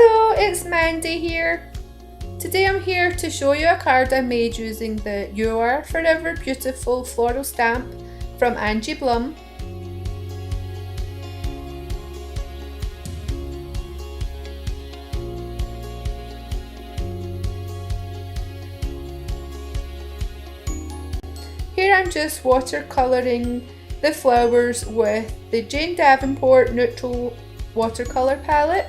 Hello, it's Mandy here. Today I'm here to show you a card I made using the You Are Forever Beautiful floral stamp from Angie Blum. Here I'm just watercolouring the flowers with the Jane Davenport Neutral Watercolour palette.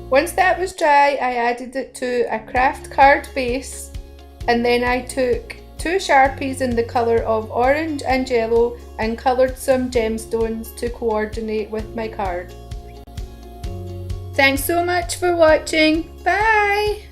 Once that was dry, I added it to a craft card base, and then I took two Sharpies in the colour of orange and yellow and coloured some gemstones to coordinate with my card. Thanks so much for watching. Bye!